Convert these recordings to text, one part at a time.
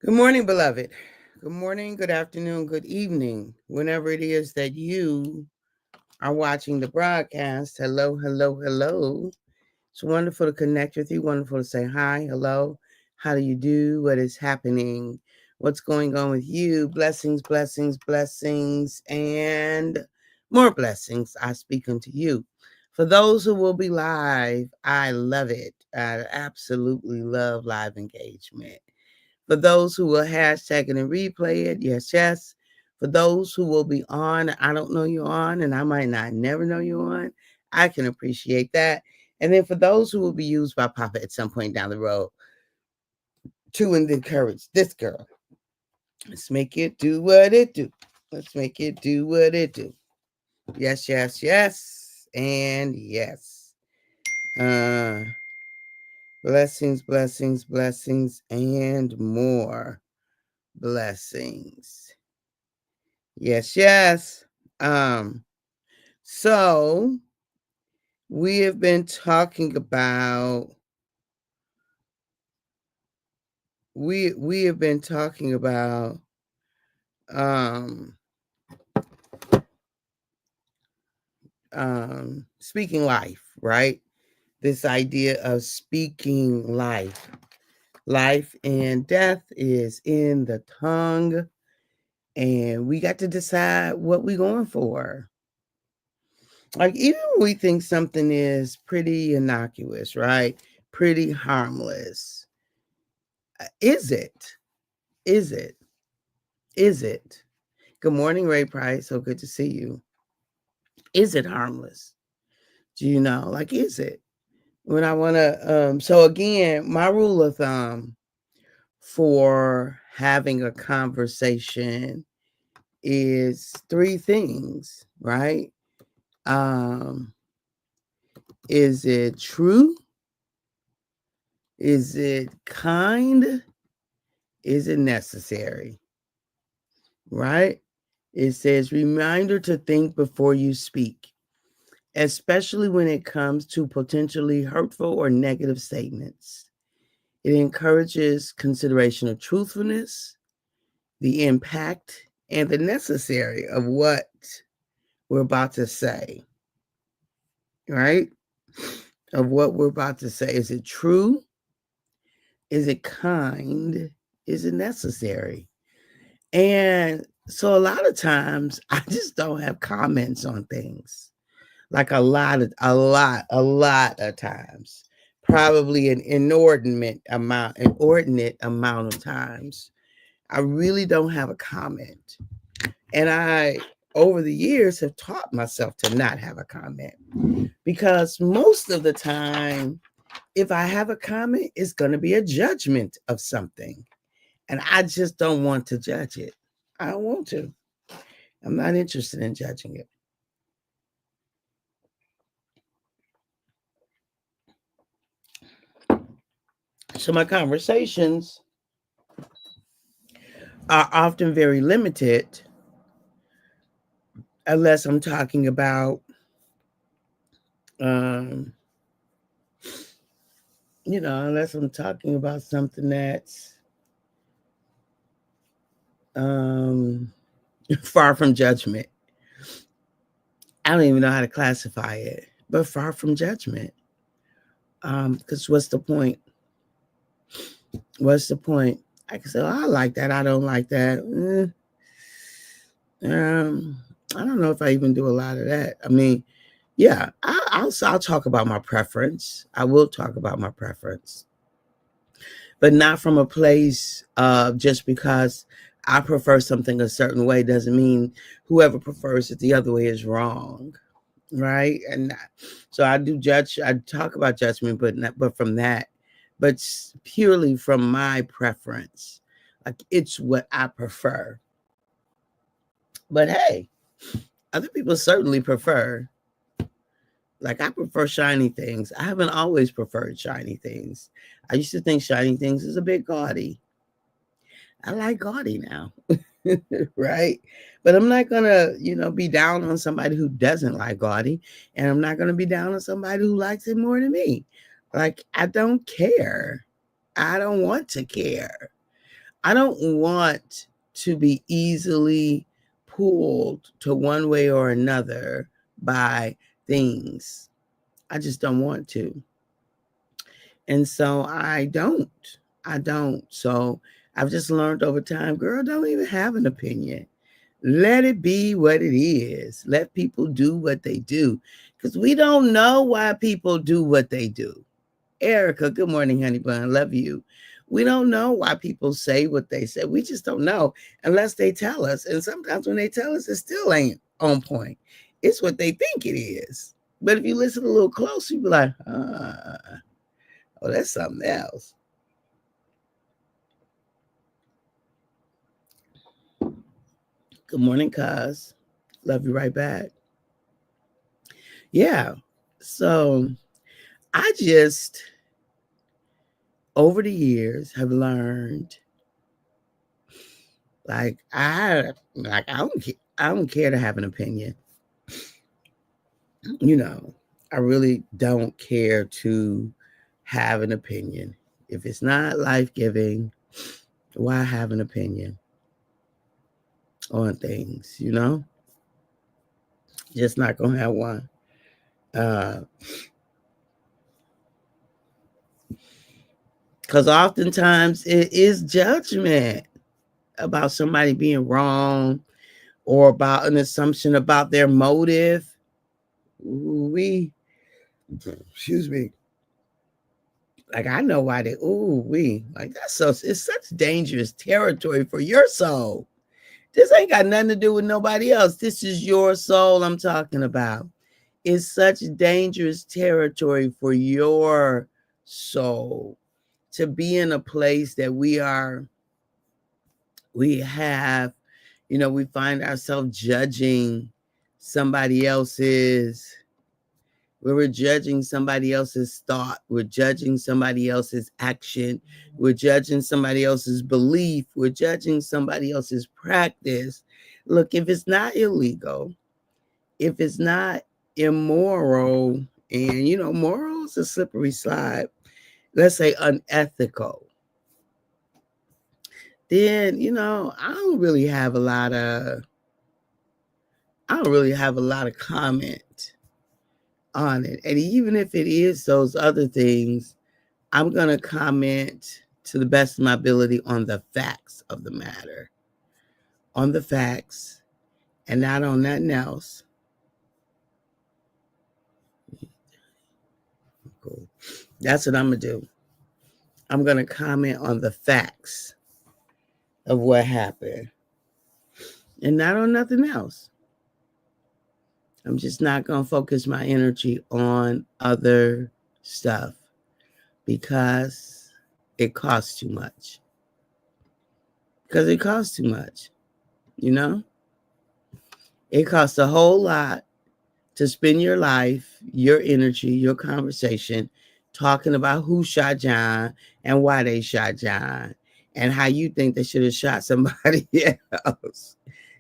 Good morning, beloved. Good morning, good afternoon, good evening, whenever it is that you are watching the broadcast. Hello, hello, hello. It's wonderful to connect with you. Wonderful to say hi, hello. How do you do? What is happening? What's going on with you? Blessings, blessings, blessings, and more blessings. I speak unto you. For those who will be live, I love it. I absolutely love live engagement. For those who will hashtag it and replay it, yes, yes. For those who will be on, I don't know you're on, and I might not never know you're on. I can appreciate that. And then for those who will be used by Papa at some point down the road to encourage this girl, let's make it do what it do. Let's make it do what it do. Yes, yes, yes, and yes. Uh, blessings, blessings, blessings, and more blessings. Yes, yes. Um, so we have been talking about we have been talking about um speaking life, right? This idea of speaking life. Life and death is in the tongue, and we got to decide what we're going for. Like, even when we think something is pretty innocuous, right? Pretty harmless. Is it? Is it? Is it? Good morning, Ray Price. So good to see you. Is it harmless? Do you know? Like, is it? When I want to, so again, my rule of thumb for having a conversation is three things, right? Um, is it true? Is it kind? Is it necessary? Right? It says, reminder to think before you speak, especially when it comes to potentially hurtful or negative statements. It encourages consideration of truthfulness, the impact, and the necessary of what we're about to say, right? Of what we're about to say. Is it true? Is it kind? Is it necessary? And so a lot of times I just don't have comments on things. Like a lot of times. Probably an inordinate amount of times. I really don't have a comment. And I over the years have taught myself to not have a comment because most of the time if I have a comment, it's going to be a judgment of something. And I just don't want to judge it. I don't want to. I'm not interested in judging it. So my conversations are often very limited unless I'm talking about, um, unless I'm talking about something that's um, far from judgment. I don't even know how to classify it, but far from judgment. Because what's the point? What's the point? I can say, oh, I like that. I don't like that. I don't know if I even do a lot of that. I mean, yeah, I'll talk about my preference. I will talk about my preference, but not from a place of just because I prefer something a certain way doesn't mean whoever prefers it the other way is wrong, right? And so I do judge. I talk about judgment, but from that, but purely from my preference, like it's what I prefer. But hey, other people certainly prefer. Like I prefer shiny things. I haven't always preferred shiny things. I used to think shiny things is a bit gaudy. I like gaudy now. Right? But I'm not gonna, be down on somebody who doesn't like gaudy, and I'm not gonna be down on somebody who likes it more than me. Like I don't care. I don't want to care. I don't want to be easily pulled to one way or another by things. I just don't want to. And so I don't. So I've just learned over time, girl, don't even have an opinion. Let it be what it is. Let people do what they do. Because we don't know why people do what they do. Erica, good morning, honey bun. Love you. We don't know why people say what they say. We just don't know unless they tell us. And sometimes when they tell us, it still ain't on point. It's what they think it is. But if you listen a little closer, you be like, oh, that's something else. Good morning, cuz. Love you right back. Yeah. So I just, over the years, have learned I don't care to have an opinion. You know, I really don't care to have an opinion. If it's not life-giving, why have an opinion on things, you know? Just not gonna have one. Because oftentimes it is judgment about somebody being wrong or about an assumption about their motive. Excuse me. Like I know why they like that's so it's such dangerous territory for your soul. This ain't got nothing to do with nobody else. This is your soul I'm talking about. It's such dangerous territory for your soul to be in a place that we have, we find ourselves judging somebody else's. We're judging somebody else's thought. We're judging somebody else's action. We're judging somebody else's belief. We're judging somebody else's practice. Look, if it's not illegal, if it's not immoral, and moral is a slippery slide, let's say unethical, then I don't really have a lot of comment on it. And even if it is those other things, I'm going to comment to the best of my ability on the facts of the matter, on the facts, and not on nothing else. Cool. That's what I'm going to do. I'm going to comment on the facts of what happened and not on nothing else. I'm just not going to focus my energy on other stuff because it costs too much. Because it costs too much, It costs a whole lot to spend your life, your energy, your conversation talking about who shot John and why they shot John and how you think they should have shot somebody else.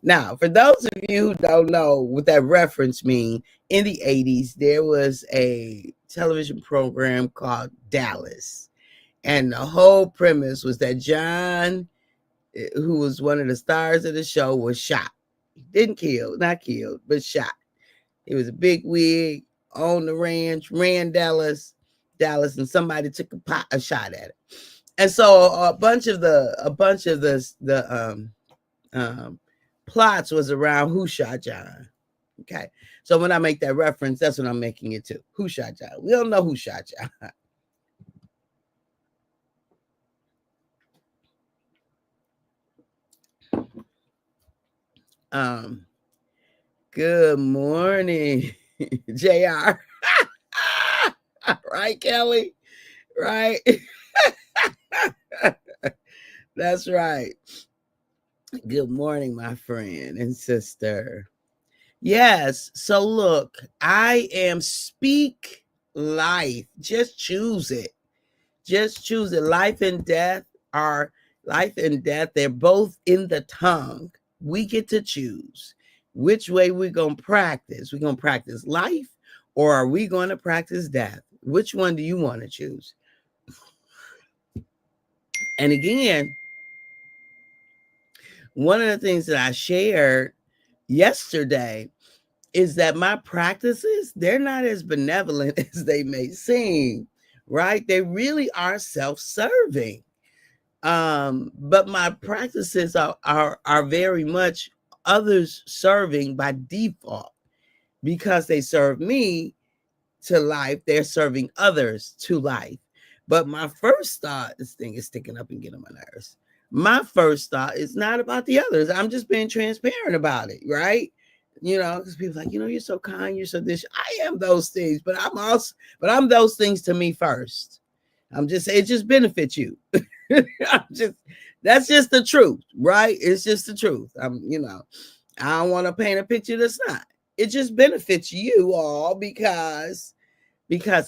Now, for those of you who don't know what that reference means, in the 80s, there was a television program called Dallas. And the whole premise was that John, who was one of the stars of the show, was shot. Not killed, but shot. He was a big wig, on the ranch, ran Dallas, and somebody took a shot at it. And so a bunch of the plots was around who shot John. Okay. So when I make that reference, that's what I'm making it to. Who shot John? We don't know who shot John. Good morning, JR. Right, Kelly? Right. That's right. Good morning, my friend and sister. Yes. So look, I am speak life. Just choose it. Just choose it. Life and death, they're both in the tongue. We get to choose which way we're going to practice. We're going to practice life or are we going to practice death? Which one do you want to choose? And again, one of the things that I shared yesterday is that my practices, they're not as benevolent as they may seem, right? They really are self-serving. But my practices are very much others serving by default because they serve me to life, they're serving others to life. But my first thought, this thing is sticking up and getting on my nerves. My first thought is not about the others. I'm just being transparent about it, right? Because people are like, you're so kind, you're so this. I am those things, but I'm those things to me first. I'm just saying it just benefits you. That's just the truth, right? It's just the truth. I don't want to paint a picture that's not. It just benefits you all because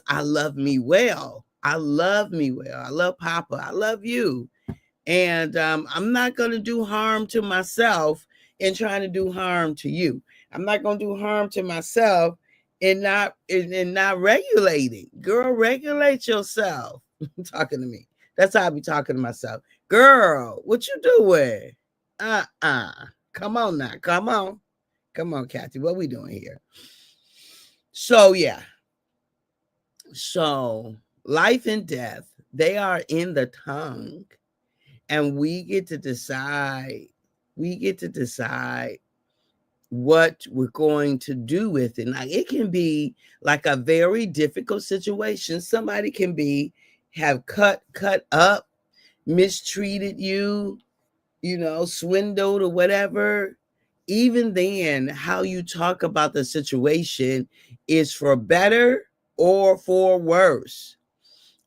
I love me well. I love me well. I love Papa. I love you. And I'm not going to do harm to myself in trying to do harm to you. I'm not going to do harm to myself in not regulating. Girl, regulate yourself. Talking to me. That's how I be talking to myself. Girl, what you doing? Come on now. Come on, Kathy. What we doing here? So yeah. So life and death, they are in the tongue. And we get to decide. What we're going to do with it. Now, it can be like a very difficult situation. Somebody can have cut up, mistreated you, swindled or whatever. Even then, how you talk about the situation is for better or for worse.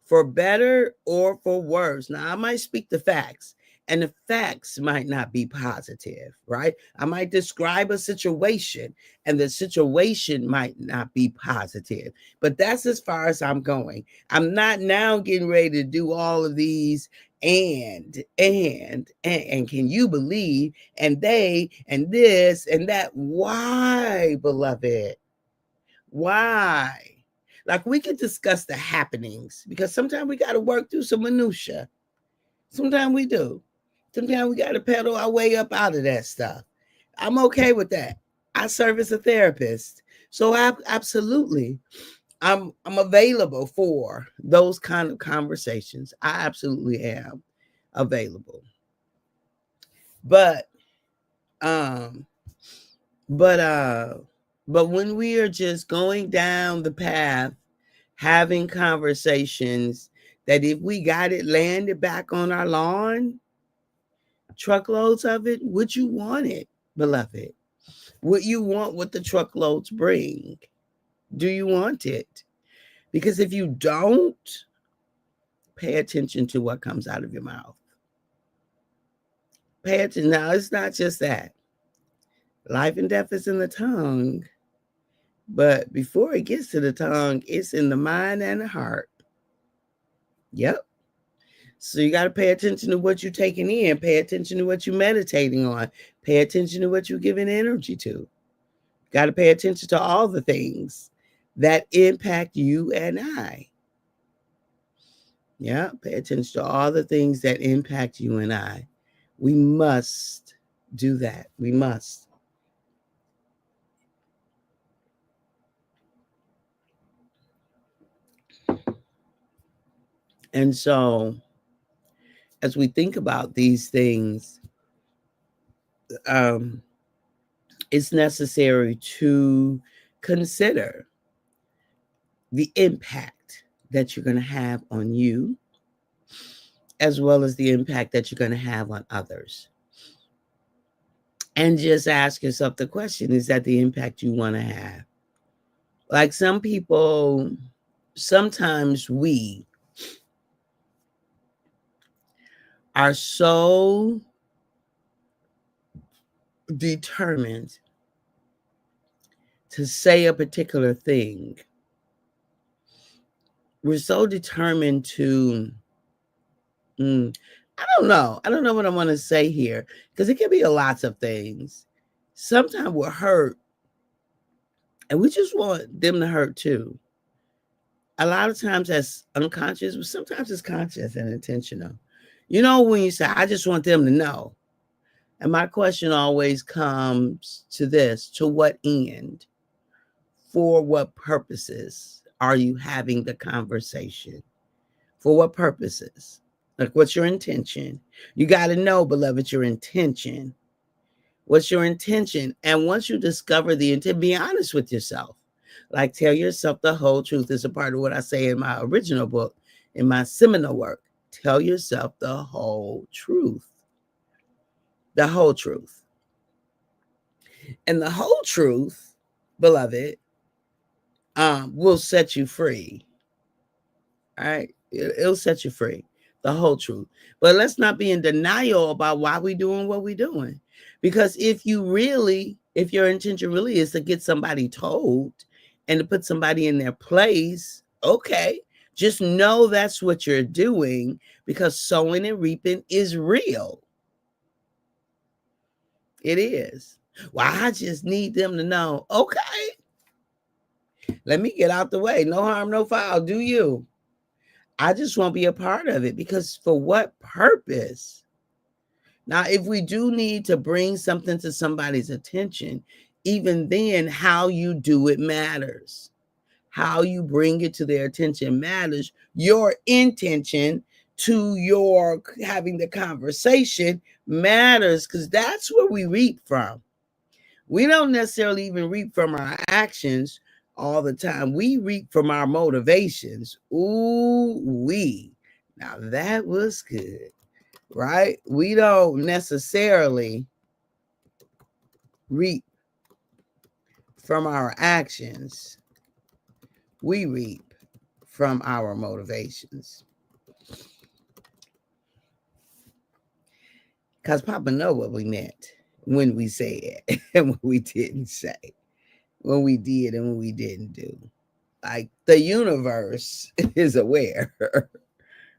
For better or for worse. Now, I might speak the facts, and the facts might not be positive, right? I might describe a situation, and the situation might not be positive. But that's as far as I'm going. I'm not now getting ready to do all of these and can you believe, and they, and this, and that. Why, beloved? Why? Like, we could discuss the happenings because sometimes we got to work through some minutia. Sometimes we do. Sometimes we got to pedal our way up out of that stuff. I'm okay with that. I serve as a therapist. So absolutely, I'm available for those kind of conversations. I absolutely am available. But when we are just going down the path, having conversations that if we got it landed back on our lawn, truckloads of it, would you want it, beloved? Would you want what the truckloads bring? Do you want it? Because if you don't, pay attention to what comes out of your mouth. Pay attention. Now, it's not just that. Life and death is in the tongue. But before it gets to the tongue, it's in the mind and the heart. Yep. So you got to pay attention to what you're taking in. Pay attention to what you're meditating on. Pay attention to what you're giving energy to. Got to pay attention to all the things that impact you and I. Yeah, pay attention to all the things that impact you and I. We must do that. We must. And so, as we think about these things, it's necessary to consider the impact that you're going to have on you, as well as the impact that you're going to have on others. And just ask yourself the question, is that the impact you want to have? Like some people, sometimes we are so determined to say a particular thing. We're so determined to, I don't know what I want to say here, because it can be lots of things. Sometimes we're hurt and we just want them to hurt too. A lot of times that's unconscious, but sometimes it's conscious and intentional. When you say, I just want them to know. And my question always comes to this: to what end? For what purposes are you having the conversation? For what purposes? Like, what's your intention? You got to know, beloved, your intention. What's your intention? And once you discover the intent, be honest with yourself. Like, tell yourself the whole truth. Is a part of what I say in my original book, in my seminal work. Tell yourself the whole truth. The whole truth. And the whole truth, beloved, will set you free. All right. It'll set you free. The whole truth. But let's not be in denial about why we're doing what we're doing. Because if your intention really is to get somebody told and to put somebody in their place, okay, just know that's what you're doing, because sowing and reaping is real. It is. Well, I just need them to know. Okay. Let me get out the way. No harm, no foul. Do you? I just won't be a part of it, because for what purpose? Now, if we do need to bring something to somebody's attention, even then, how you do it matters. How you bring it to their attention matters. Your intention to your having the conversation matters, because that's where we reap from. We don't necessarily even reap from our actions all the time. We reap from our motivations. Ooh, now that was good, right? We don't necessarily reap from our actions. We reap from our motivations. Because Papa know what we meant when we said and what we didn't say, when we did and when we didn't do. Like, the universe is aware,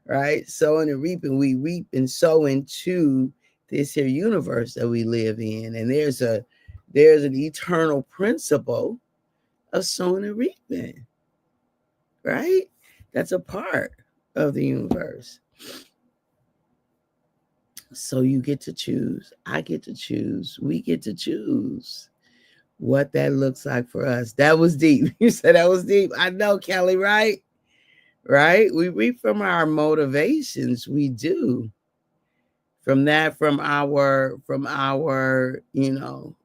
right? Sowing and reaping, we reap and sow into this here universe that we live in. And there's an eternal principle of sowing and reaping, right? That's a part of the universe. So you get to choose. I get to choose. We get to choose what that looks like for us. That was deep. You said that was deep. I know, Kelly, right? Right? We reap from our motivations. We do. From our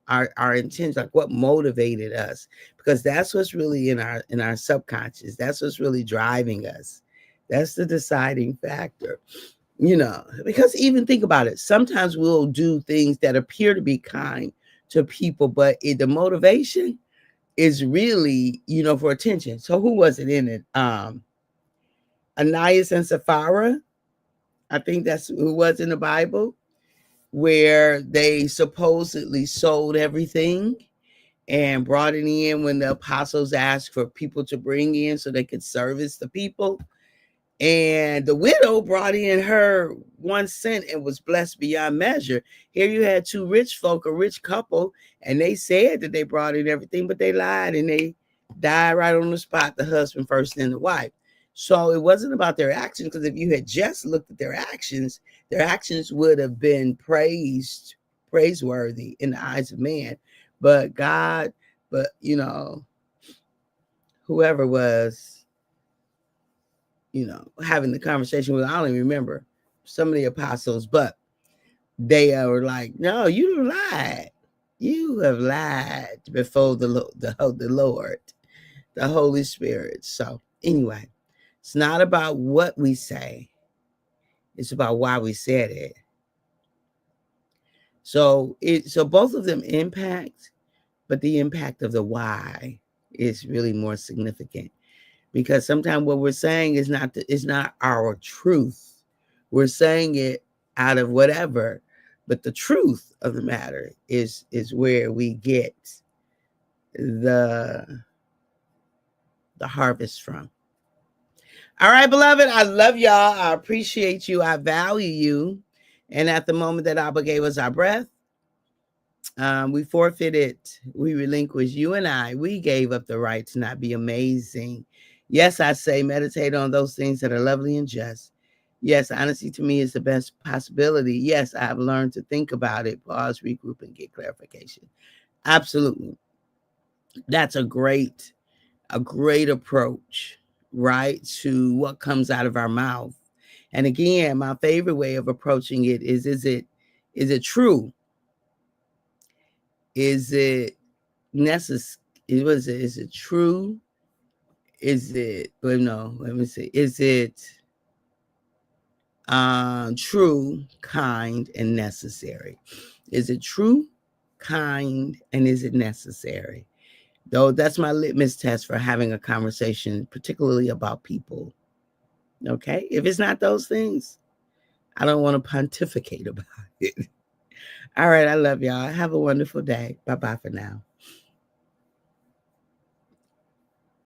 our intentions, like what motivated us. Because that's what's really in our subconscious. That's what's really driving us. That's the deciding factor. Because even think about it. Sometimes we'll do things that appear to be kind to people, but the motivation is really, for attention. So who was it in it? Ananias and Sapphira. I think that's who was in the Bible, where they supposedly sold everything and brought it in when the apostles asked for people to bring in so they could service the people. And the widow brought in her 1 cent and was blessed beyond measure. Here you had two rich folk, a rich couple, and they said that they brought in everything, but they lied and they died right on the spot, the husband first, then the wife. So it wasn't about their actions, because if you had just looked at their actions would have been praiseworthy in the eyes of man. But God, whoever was, having the conversation with, I don't even remember, some of the apostles, but they were like, no, you lied. You have lied before the Lord, the Holy Spirit. So anyway, it's not about what we say. It's about why we said it. So both of them impact, but the impact of the why is really more significant. Because sometimes what we're saying is not our truth. We're saying it out of whatever, but the truth of the matter is where we get the harvest from. All right, beloved, I love y'all. I appreciate you. I value you. And at the moment that Abba gave us our breath, we forfeited, we relinquished, you and I, we gave up the right to not be amazing. Yes, I say meditate on those things that are lovely and just, Yes, honesty to me is the best possibility. Yes, I've learned to think about it, pause, regroup, and get clarification. Absolutely. That's a great approach, right, to what comes out of our mouth. And again, my favorite way of approaching it is it true? Is it necessary? Is it true? Is it, well, no, let me see. Is it true, kind, and necessary? Is it true, kind, and is it necessary? Though that's my litmus test for having a conversation, particularly about people. Okay. If it's not those things, I don't want to pontificate about it. All right. I love y'all. Have a wonderful day. Bye bye for now.